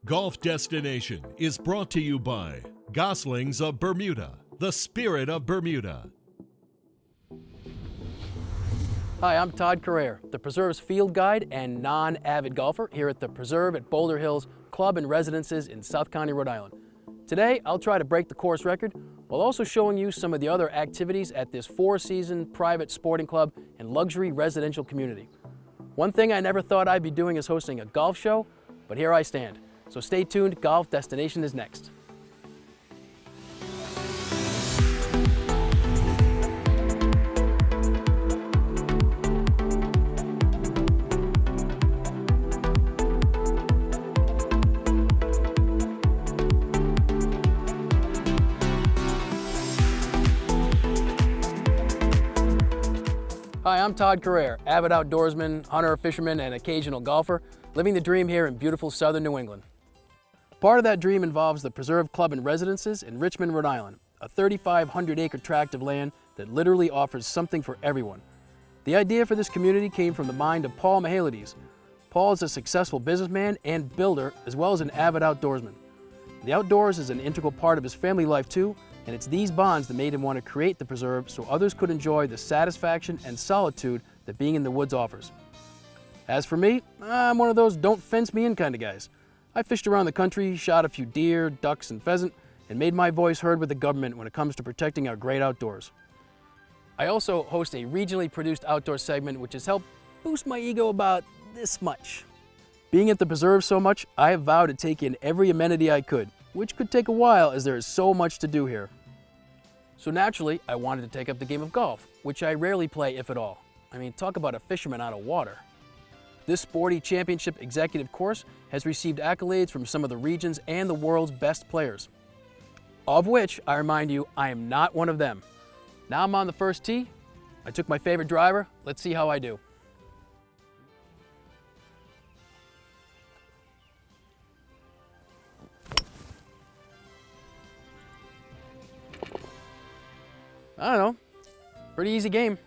Golf Destination is brought to you by Goslings of Bermuda, the spirit of Bermuda. Hi, I'm Todd Carrere, the Preserve's field guide and non-avid golfer here at the Preserve at Boulder Hills Club and Residences in South County, Rhode Island. Today, I'll try to break the course record while also showing you some of the other activities at this four-season private sporting club and luxury residential community. One thing I never thought I'd be doing is hosting a golf show, but here I stand. So stay tuned, Golf Destination is next. Hi, I'm Todd Carrere, avid outdoorsman, hunter, fisherman, and occasional golfer, living the dream here in beautiful southern New England. Part of that dream involves the Preserve Club and Residences in Richmond, Rhode Island, a 3,500-acre tract of land that literally offers something for everyone. The idea for this community came from the mind of Paul Mahalides. Paul is a successful businessman and builder, as well as an avid outdoorsman. The outdoors is an integral part of his family life too, and it's these bonds that made him want to create the preserve so others could enjoy the satisfaction and solitude that being in the woods offers. As for me, I'm one of those don't fence me in kind of guys. I fished around the country, shot a few deer, ducks, and pheasant, and made my voice heard with the government when it comes to protecting our great outdoors. I also host a regionally produced outdoor segment which has helped boost my ego about this much. Being at the preserve so much, I have vowed to take in every amenity I could, which could take a while as there is so much to do here. So naturally, I wanted to take up the game of golf, which I rarely play if at all. I mean, talk about a fisherman out of water. This sporty championship executive course has received accolades from some of the region's and the world's best players. Of which, I remind you, I am not one of them. Now I'm on the first tee. I took my favorite driver. Let's see how I do. I don't know, pretty easy game.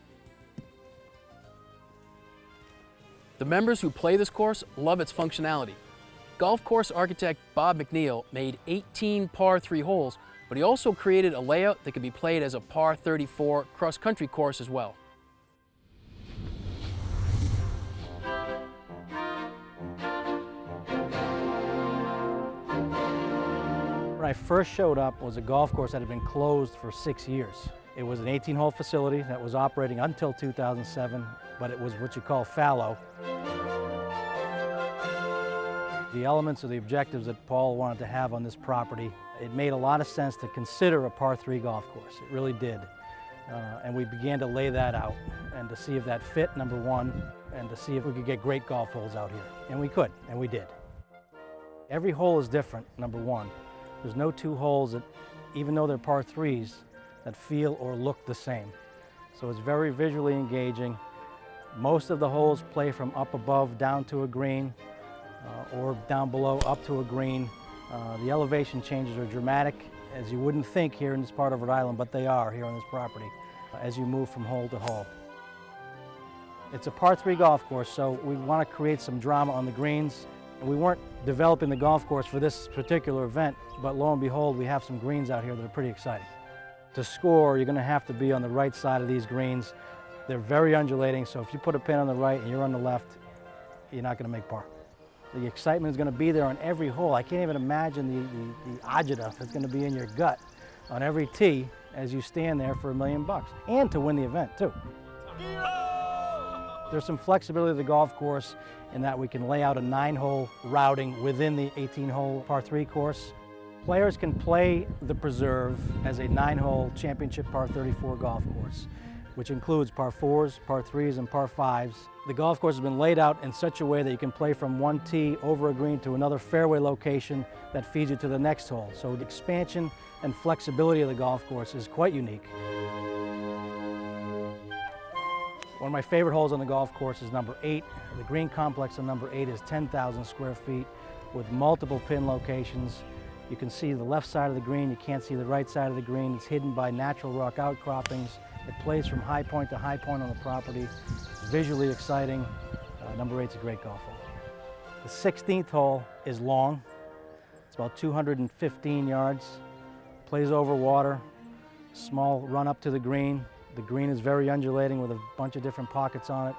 The members who play this course love its functionality. Golf course architect Bob McNeil made 18 par 3 holes, but he also created a layout that could be played as a par 34 cross-country course as well. When I first showed up, it was a golf course that had been closed for 6 years. It was an 18-hole facility that was operating until 2007, but it was what you call fallow. The elements or the objectives that Paul wanted to have on this property, it made a lot of sense to consider a par 3 golf course. It really did. And we began to lay that out and to see if that fit, number one, and to see if we could get great golf holes out here. And we could, and we did. Every hole is different, number one. There's no two holes that, even though they're par 3s, that feel or look the same. So it's very visually engaging. Most of the holes play from up above down to a green or down below up to a green. The elevation changes are dramatic, as you wouldn't think here in this part of Rhode Island, but they are here on this property as you move from hole to hole. It's a par 3 golf course, so we want to create some drama on the greens. We weren't developing the golf course for this particular event, but lo and behold, we have some greens out here that are pretty exciting. To score, you're going to have to be on the right side of these greens. They're very undulating, so if you put a pin on the right and you're on the left, you're not going to make par. The excitement is going to be there on every hole. I can't even imagine the agita that's going to be in your gut on every tee as you stand there for $1 million, and to win the event too. There's some flexibility of the golf course in that we can lay out a 9-hole routing within the 18-hole par 3 course. Players can play the preserve as a 9-hole championship par 34 golf course, which includes par 4s, par 3s, and par 5s. The golf course has been laid out in such a way that you can play from one tee over a green to another fairway location that feeds you to the next hole. So the expansion and flexibility of the golf course is quite unique. One of my favorite holes on the golf course is number 8. The green complex on number 8 is 10,000 square feet with multiple pin locations. You can see the left side of the green, you can't see the right side of the green. It's hidden by natural rock outcroppings. It plays from high point to high point on the property. It's visually exciting. Number 8's a great golf hole. The 16th hole is long. about 215 yards, plays over water, small run up to the green. The green is very undulating with a bunch of different pockets on it.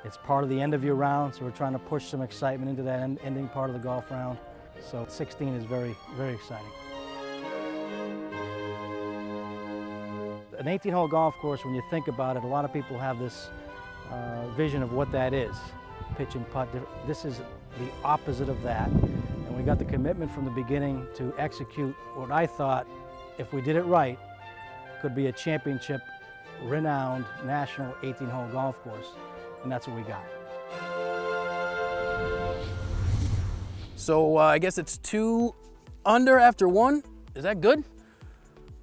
It's part of the end of your round, so we're trying to push some excitement into that ending part of the golf round. So 16 is very, very exciting. An 18-hole golf course, when you think about it, a lot of people have this vision of what that is, pitch and putt. This is the opposite of that. And we got the commitment from the beginning to execute what I thought, if we did it right, could be a championship, renowned national 18-hole golf course. And that's what we got. So I guess it's 2 under after 1. Is that good?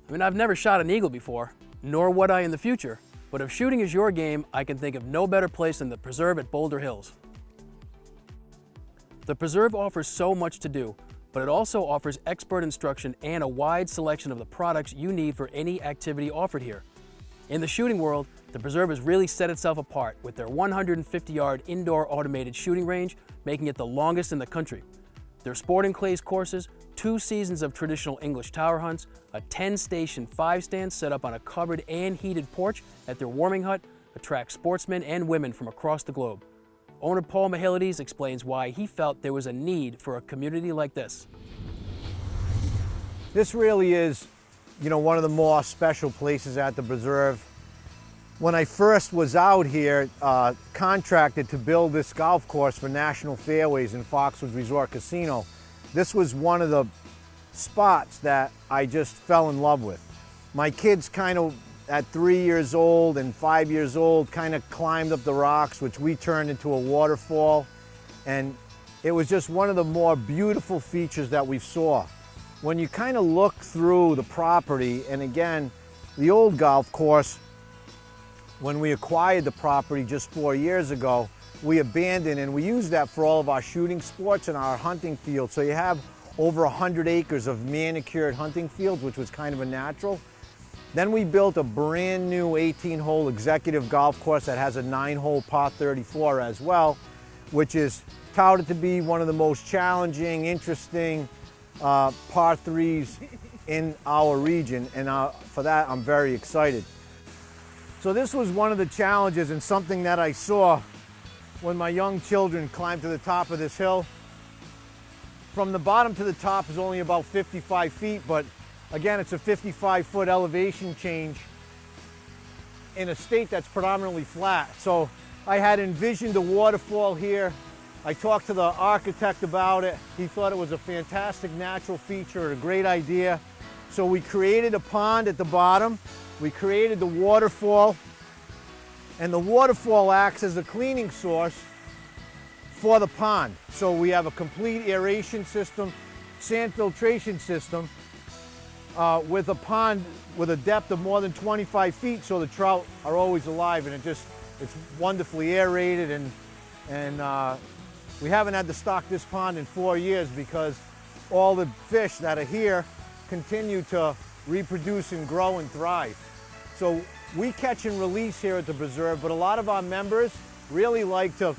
I mean, I've never shot an eagle before, nor would I in the future. But if shooting is your game, I can think of no better place than the Preserve at Boulder Hills. The Preserve offers so much to do, but it also offers expert instruction and a wide selection of the products you need for any activity offered here. In the shooting world, the Preserve has really set itself apart with their 150-yard indoor automated shooting range, making it the longest in the country. Their sporting clays courses, 2 seasons of traditional English tower hunts, a 10-station 5-stand set up on a covered and heated porch at their warming hut attract sportsmen and women from across the globe. Owner Paul Mahilides explains why he felt there was a need for a community like this. This really is, one of the more special places at the Preserve. When I first was out here, contracted to build this golf course for National Fairways in Foxwoods Resort Casino, this was one of the spots that I just fell in love with. My kids kind of, at 3 years old and 5 years old, kind of climbed up the rocks, which we turned into a waterfall. And it was just one of the more beautiful features that we saw. When you kind of look through the property, and again, the old golf course, when we acquired the property just 4 years ago, we abandoned, and we used that for all of our shooting sports and our hunting fields. So you have over 100 acres of manicured hunting fields, which was kind of a natural. Then we built a brand new 18-hole executive golf course that has a 9-hole par 34 as well, which is touted to be one of the most challenging, interesting par 3s in our region, and for that I'm very excited. So this was one of the challenges and something that I saw when my young children climbed to the top of this hill. From the bottom to the top is only about 55 feet, but again, it's a 55-foot elevation change in a state that's predominantly flat. So I had envisioned a waterfall here. I talked to the architect about it. He thought it was a fantastic natural feature, a great idea. So we created a pond at the bottom. We created the waterfall, and the waterfall acts as a cleaning source for the pond. So we have a complete aeration system, sand filtration system, with a pond with a depth of more than 25 feet, so the trout are always alive, and it's wonderfully aerated, and we haven't had to stock this pond in 4 years because all the fish that are here continue to reproduce and grow and thrive. So we catch and release here at the Preserve, but a lot of our members really like to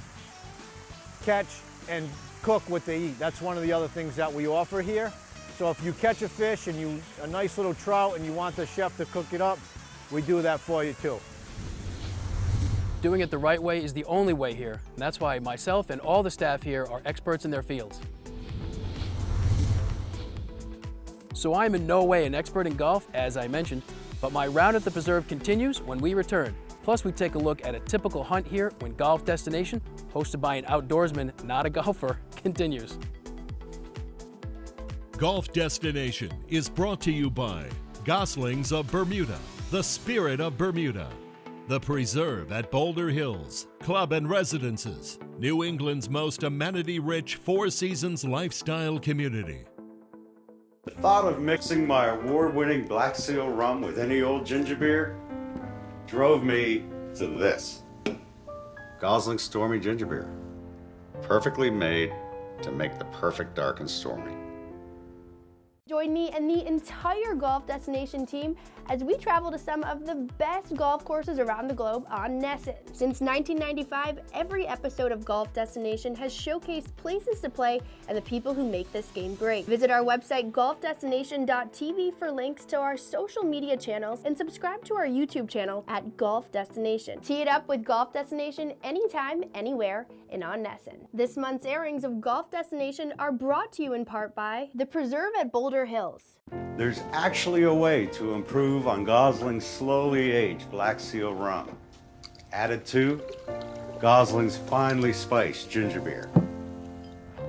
catch and cook what they eat. That's one of the other things that we offer here. So if you catch a fish and a nice little trout and you want the chef to cook it up, we do that for you too. Doing it the right way is the only way here, and that's why myself and all the staff here are experts in their fields. So I'm in no way an expert in golf, as I mentioned, but my round at the Preserve continues when we return. Plus, we take a look at a typical hunt here when Golf Destination, hosted by an outdoorsman, not a golfer, continues. Golf Destination is brought to you by Goslings of Bermuda, the Spirit of Bermuda, the Preserve at Boulder Hills, Club and Residences, New England's most amenity-rich Four Seasons lifestyle community. The thought of mixing my award-winning Black Seal rum with any old ginger beer drove me to this. Gosling Stormy Ginger Beer. Perfectly made to make the perfect dark and stormy. Join me and the entire Golf Destination team as we travel to some of the best golf courses around the globe on Nessun. Since 1995, every episode of Golf Destination has showcased places to play and the people who make this game great. Visit our website golfdestination.tv for links to our social media channels and subscribe to our YouTube channel at Golf Destination. Tee it up with Golf Destination anytime, anywhere, and on Nessun. This month's airings of Golf Destination are brought to you in part by The Preserve at Boulder Hills. There's actually a way to improve on Gosling's slowly aged Black Seal rum. Added to Gosling's finely spiced ginger beer.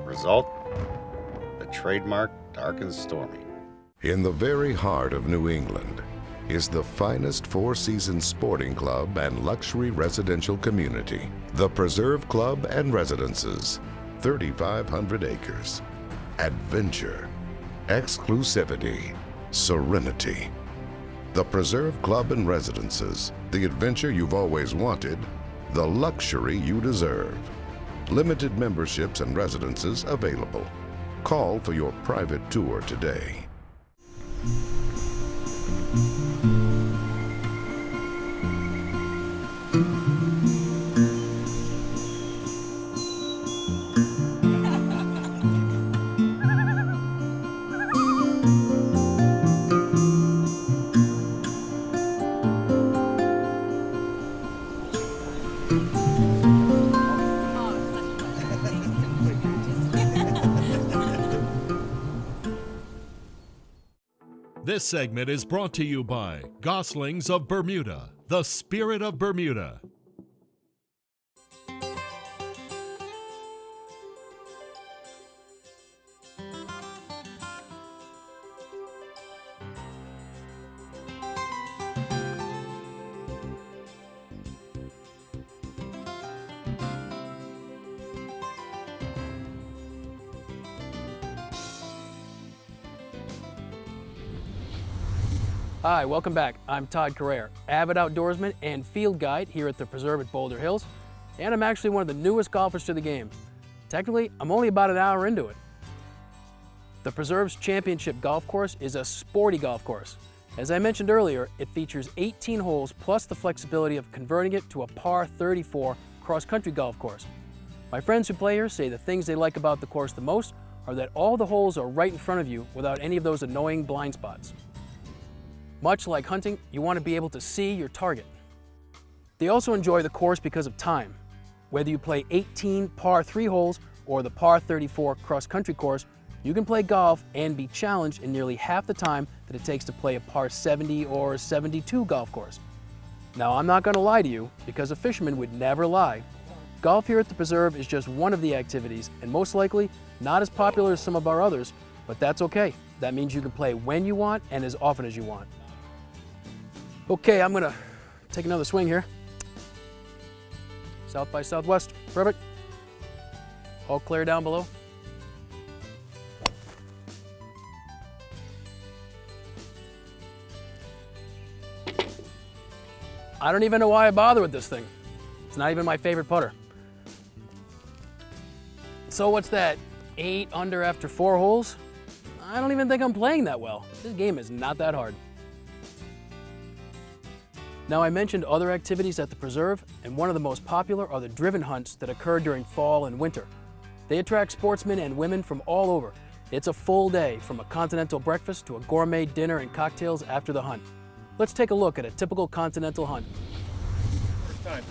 Result? The trademark Dark and Stormy. In the very heart of New England is the finest four-season sporting club and luxury residential community, the Preserve Club and Residences, 3,500 acres. Adventure, exclusivity, serenity. The Preserve Club and Residences, the adventure you've always wanted, the luxury you deserve. Limited memberships and residences available. Call for your private tour today. This segment is brought to you by Goslings of Bermuda, the spirit of Bermuda. Hi, welcome back. I'm Todd Carrere, avid outdoorsman and field guide here at the Preserve at Boulder Hills, and I'm actually one of the newest golfers to the game. Technically, I'm only about an hour into it. The Preserve's Championship Golf Course is a sporty golf course. As I mentioned earlier, it features 18 holes plus the flexibility of converting it to a par 34 cross-country golf course. My friends who play here say the things they like about the course the most are that all the holes are right in front of you without any of those annoying blind spots. Much like hunting, you want to be able to see your target. They also enjoy the course because of time. Whether you play 18 par 3 holes or the par 34 cross-country course, you can play golf and be challenged in nearly half the time that it takes to play a par 70 or 72 golf course. Now, I'm not going to lie to you, because a fisherman would never lie. Golf here at the Preserve is just one of the activities, and most likely not as popular as some of our others, but that's okay. That means you can play when you want and as often as you want. Okay, I'm gonna take another swing here. South by southwest, perfect. All clear down below. I don't even know why I bother with this thing. It's not even my favorite putter. So what's that, 8 under after 4 holes? I don't even think I'm playing that well. This game is not that hard. Now, I mentioned other activities at the Preserve, and one of the most popular are the driven hunts that occur during fall and winter. They attract sportsmen and women from all over. It's a full day, from a continental breakfast to a gourmet dinner and cocktails after the hunt. Let's take a look at a typical continental hunt. First time,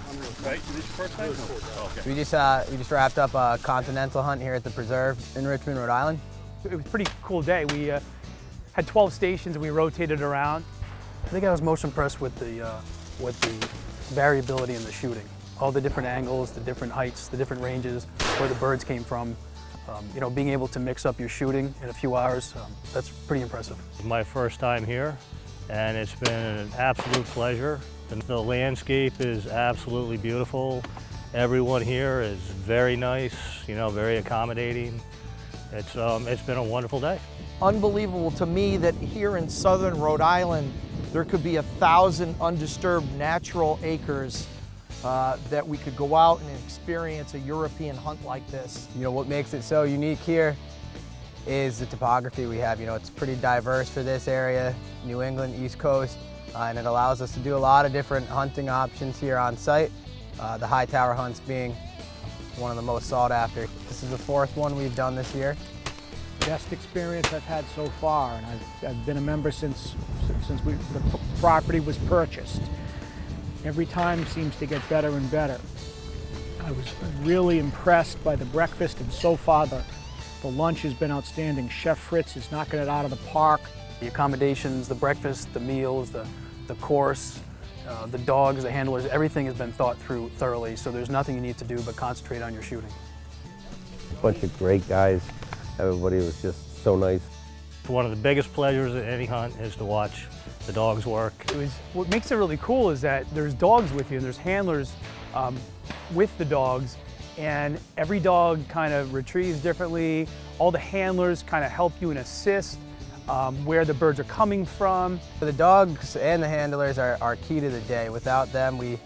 right? Is this your first time? Oh, okay. We just wrapped up a continental hunt here at the Preserve in Richmond, Rhode Island. It was a pretty cool day. We had 12 stations and we rotated around. I think I was most impressed with the variability in the shooting. All the different angles, the different heights, the different ranges, where the birds came from. You know, being able to mix up your shooting in a few hours, that's pretty impressive. It's my first time here, and it's been an absolute pleasure. The landscape is absolutely beautiful. Everyone here is very nice, you know, very accommodating. It's been a wonderful day. Unbelievable to me that here in southern Rhode Island, there could be 1,000 undisturbed natural acres that we could go out and experience a European hunt like this. You know, what makes it so unique here is the topography we have. You know, it's pretty diverse for this area, New England, East Coast, and it allows us to do a lot of different hunting options here on site. The high tower hunts being one of the most sought after. This is the 4th one we've done this year. Best experience I've had so far, and I've been a member since the property was purchased. Every time seems to get better and better. I was really impressed by the breakfast, and so far the lunch has been outstanding. Chef Fritz is knocking it out of the park. The accommodations, the breakfast, the meals, the course, the dogs, the handlers, everything has been thought through thoroughly, so there's nothing you need to do but concentrate on your shooting. Bunch of great guys. Everybody was just so nice. One of the biggest pleasures at any hunt is to watch the dogs work. What makes it really cool is that there's dogs with you and there's handlers with the dogs, and every dog kind of retrieves differently. All the handlers kind of help you and assist where the birds are coming from. The dogs and the handlers are key to the day. Without them, we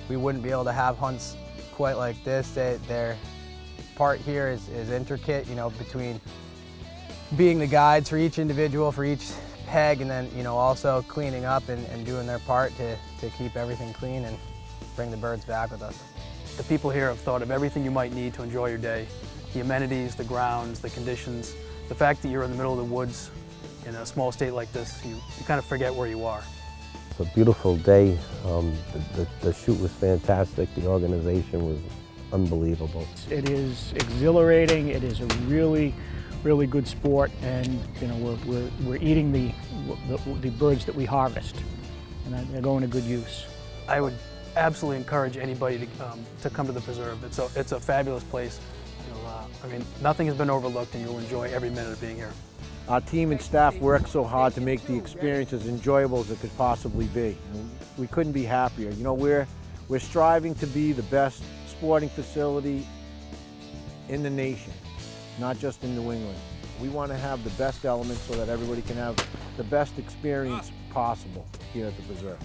wouldn't be able to have hunts quite like this. Their part here is intricate, you know, between being the guides for each individual, for each peg, and then, you know, also cleaning up and doing their part to keep everything clean and bring the birds back with us. The people here have thought of everything you might need to enjoy your day. The amenities, the grounds, the conditions, the fact that you're in the middle of the woods in a small state like this, you kind of forget where you are. It's a beautiful day. The shoot was fantastic. The organization was unbelievable. It is exhilarating. It is a really good sport, and you know we're eating the birds that we harvest, and they're going to good use. I would absolutely encourage anybody to come to the preserve. It's a fabulous place. I mean, nothing has been overlooked, and you'll enjoy every minute of being here. Our team and staff work so hard to make the experience as enjoyable as it could possibly be. And we couldn't be happier. You know, we're striving to be the best sporting facility in the nation, not just in New England. We want to have the best elements so that everybody can have the best experience possible here at the preserve.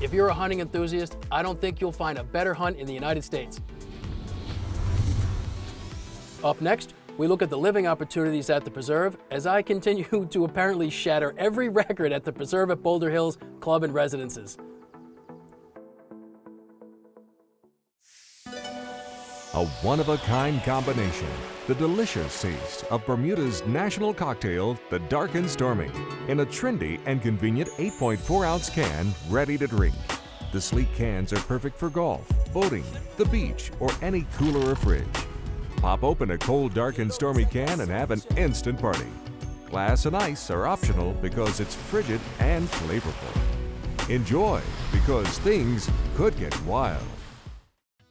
If you're a hunting enthusiast, I don't think you'll find a better hunt in the United States. Up next, we look at the living opportunities at the preserve as I continue to apparently shatter every record at the preserve at Boulder Hills Club and Residences. A one-of-a-kind combination, the delicious taste of Bermuda's national cocktail, the Dark and Stormy, in a trendy and convenient 8.4-ounce can, ready to drink. The sleek cans are perfect for golf, boating, the beach, or any cooler or fridge. Pop open a cold Dark and Stormy can and have an instant party. Glass and ice are optional because it's frigid and flavorful. Enjoy, because things could get wild.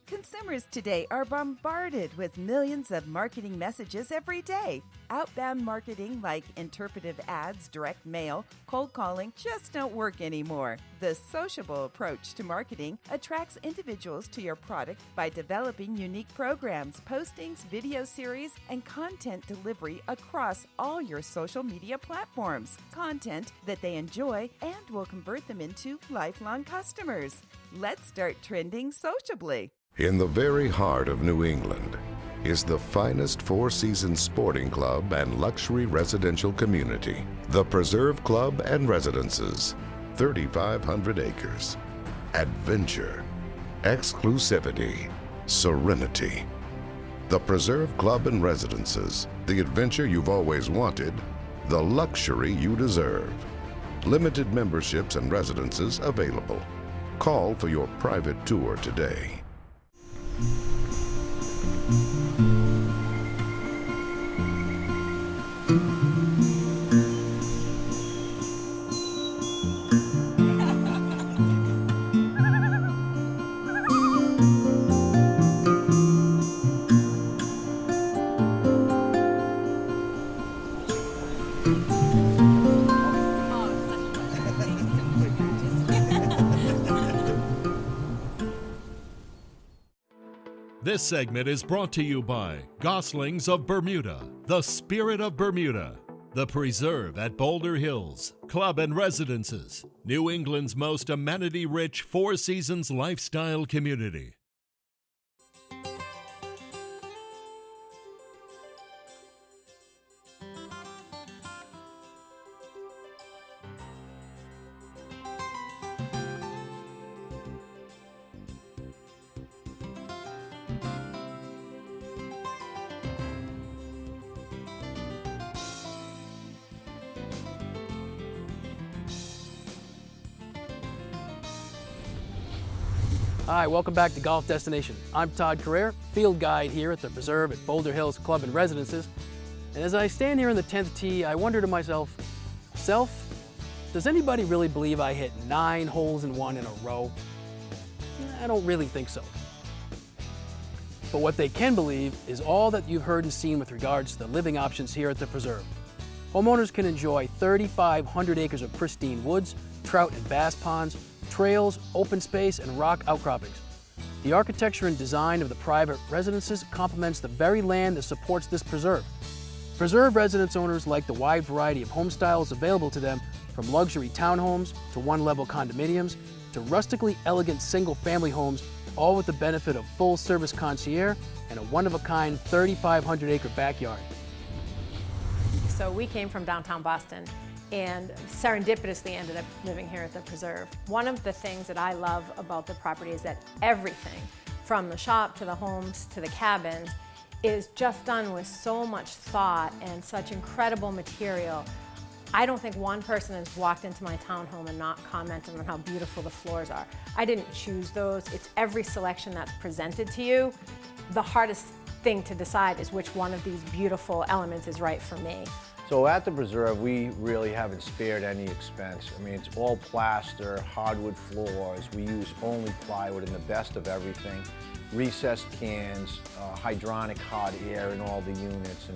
Consumers today are bombarded with millions of marketing messages every day. Outbound marketing like interpretive ads, direct mail, cold calling just don't work anymore. The sociable approach to marketing attracts individuals to your product by developing unique programs, postings, video series, and content delivery across all your social media platforms. Content that they enjoy and will convert them into lifelong customers. Let's start trending sociably. In the very heart of New England is the finest four-season sporting club and luxury residential community, the Preserve Club and Residences, 3,500 acres. Adventure, exclusivity, serenity. The Preserve Club and Residences, the adventure you've always wanted, the luxury you deserve. Limited memberships and residences available. Call for your private tour today. This segment is brought to you by Goslings of Bermuda, the Spirit of Bermuda, the Preserve at Boulder Hills, Club and Residences, New England's most amenity-rich Four Seasons lifestyle community. Hi, welcome back to Golf Destination. I'm Todd Carrere, field guide here at the Preserve at Boulder Hills Club and Residences. And as I stand here in the 10th tee, I wonder to myself, does anybody really believe I hit 9 holes in one in a row? I don't really think so. But what they can believe is all that you've heard and seen with regards to the living options here at the Preserve. Homeowners can enjoy 3,500 acres of pristine woods, trout and bass ponds, trails, open space, and rock outcroppings. The architecture and design of the private residences complements the very land that supports this preserve. Preserve residence owners like the wide variety of home styles available to them, from luxury townhomes to one-level condominiums to rustically elegant single-family homes, all with the benefit of full-service concierge and a one-of-a-kind 3,500-acre backyard. So we came from downtown Boston and serendipitously ended up living here at the Preserve. One of the things that I love about the property is that everything, from the shop to the homes to the cabins, is just done with so much thought and such incredible material. I don't think one person has walked into my townhome and not commented on how beautiful the floors are. I didn't choose those. It's every selection that's presented to you. The hardest thing to decide is which one of these beautiful elements is right for me. So at the Preserve, we really haven't spared any expense. I mean, it's all plaster, hardwood floors. We use only plywood and the best of everything. Recessed cans, hydronic hot air in all the units.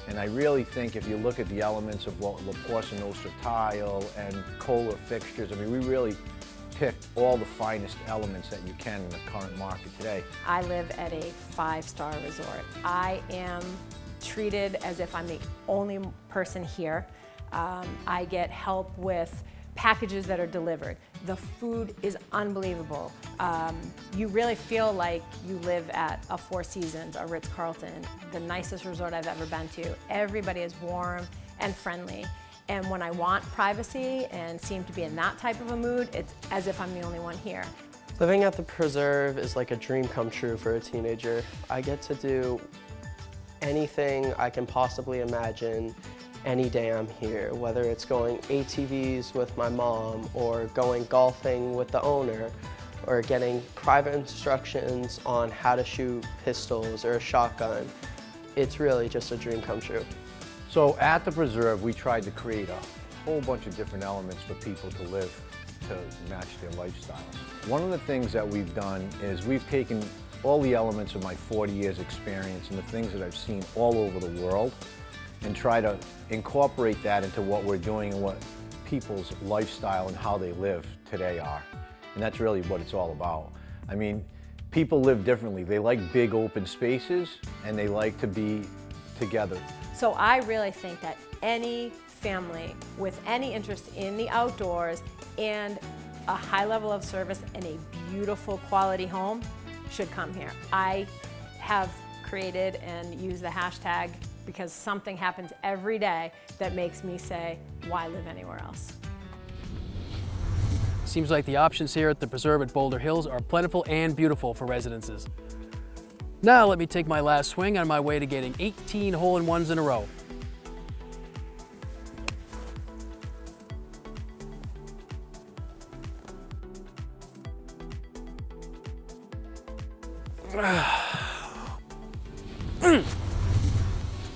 And I really think if you look at the elements of La Porta Nostra tile and Kohler fixtures, I mean, we really picked all the finest elements that you can in the current market today. I live at a 5-star resort. I am treated as if I'm the only person here. I get help with packages that are delivered. The food is unbelievable. You really feel like you live at a Four Seasons, a Ritz-Carlton, the nicest resort I've ever been to. Everybody is warm and friendly. And when I want privacy and seem to be in that type of a mood, it's as if I'm the only one here. Living at the Preserve is like a dream come true for a teenager. I get to do anything I can possibly imagine any day I'm here, whether it's going ATVs with my mom or going golfing with the owner or getting private instructions on how to shoot pistols or a shotgun. It's really just a dream come true. So at the Preserve, we tried to create a whole bunch of different elements for people to live to match their lifestyles. One of the things that we've done is we've taken all the elements of my 40 years experience and the things that I've seen all over the world and try to incorporate that into what we're doing and what people's lifestyle and how they live today are. And that's really what it's all about. I mean, people live differently. They like big open spaces and they like to be together. So I really think that any family with any interest in the outdoors and a high level of service and a beautiful quality home should come here. I have created and used the hashtag because something happens every day that makes me say, why live anywhere else? Seems like the options here at the Preserve at Boulder Hills are plentiful and beautiful for residences. Now let me take my last swing on my way to getting 18 hole-in-ones in a row.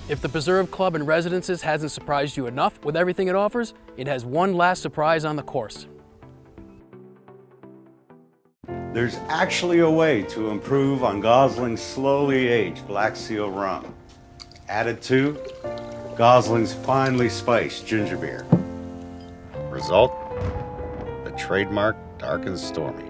If the Preserve Club and Residences hasn't surprised you enough with everything it offers, it has one last surprise on the course. There's actually a way to improve on Gosling's slowly aged Black Seal rum. Added to Gosling's finely spiced ginger beer. Result? The trademark Dark and Stormy.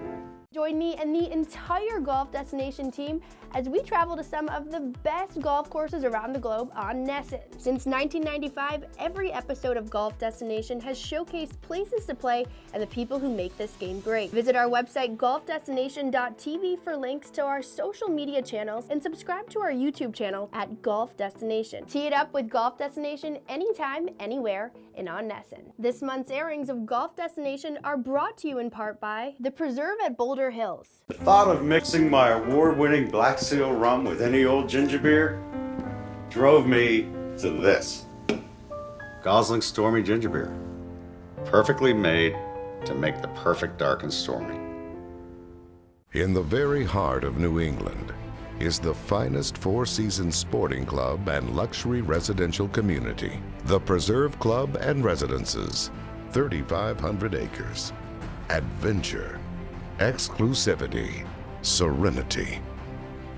Join me and the entire Golf Destination team as we travel to some of the best golf courses around the globe on Nesson. Since 1995, every episode of Golf Destination has showcased places to play and the people who make this game great. Visit our website golfdestination.tv for links to our social media channels and subscribe to our YouTube channel at Golf Destination. Tee it up with Golf Destination anytime, anywhere, and on Nesson. This month's airings of Golf Destination are brought to you in part by the Preserve at Boulder Hills. The thought of mixing my award-winning Black Seal rum with any old ginger beer drove me to this. Gosling Stormy Ginger Beer. Perfectly made to make the perfect Dark and Stormy. In the very heart of New England is the finest four-seasons sporting club and luxury residential community, the Preserve Club and Residences. 3,500 acres. Adventure, exclusivity, serenity.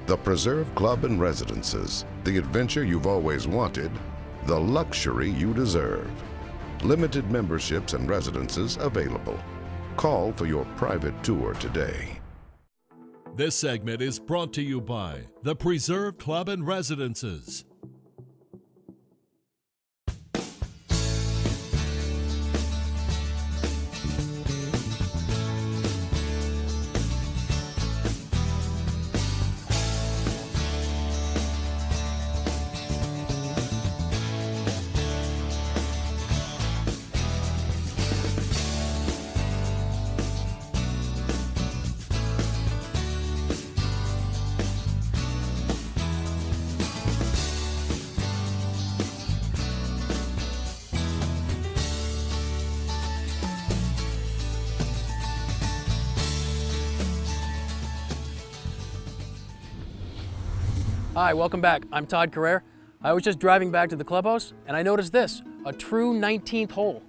The Preserve Club and Residences, the adventure you've always wanted, the luxury you deserve. Limited memberships and residences available. Call for your private tour today. This segment is brought to you by the Preserve Club and Residences. Hi, welcome back. I'm Todd Carrere. I was just driving back to the clubhouse and I noticed this, a true 19th hole.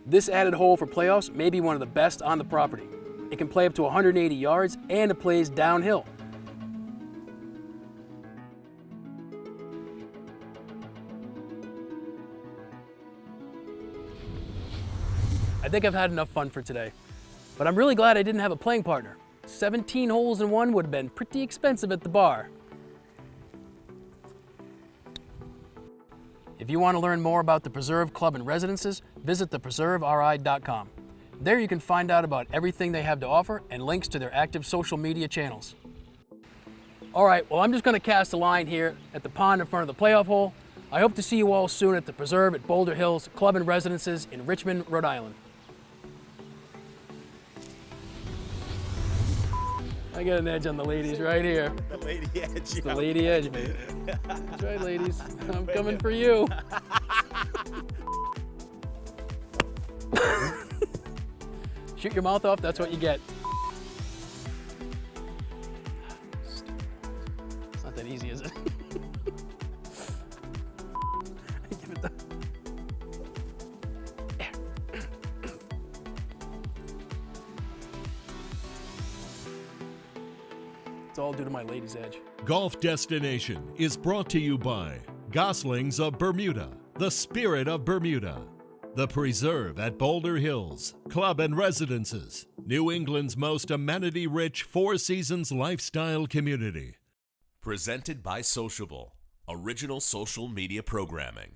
This added hole for playoffs may be one of the best on the property. It can play up to 180 yards and it plays downhill. I think I've had enough fun for today, but I'm really glad I didn't have a playing partner. 17 holes in one would have been pretty expensive at the bar. If you want to learn more about the Preserve Club and Residences, visit thepreserveri.com. There you can find out about everything they have to offer and links to their active social media channels. All right, well, I'm just going to cast a line here at the pond in front of the playoff hole. I hope to see you all soon at the Preserve at Boulder Hills Club and Residences in Richmond, Rhode Island. I got an edge on the ladies right here. The lady edge. It's the lady edge, baby. That's right, ladies. I'm coming for you. Shoot your mouth off, that's what you get. It's not that easy, is it? Give it the... It's all due to my lady's edge. Golf Destination is brought to you by Goslings of Bermuda, the Spirit of Bermuda, the Preserve at Boulder Hills, Club and Residences, New England's most amenity-rich four-seasons lifestyle community. Presented by Sociable, original social media programming.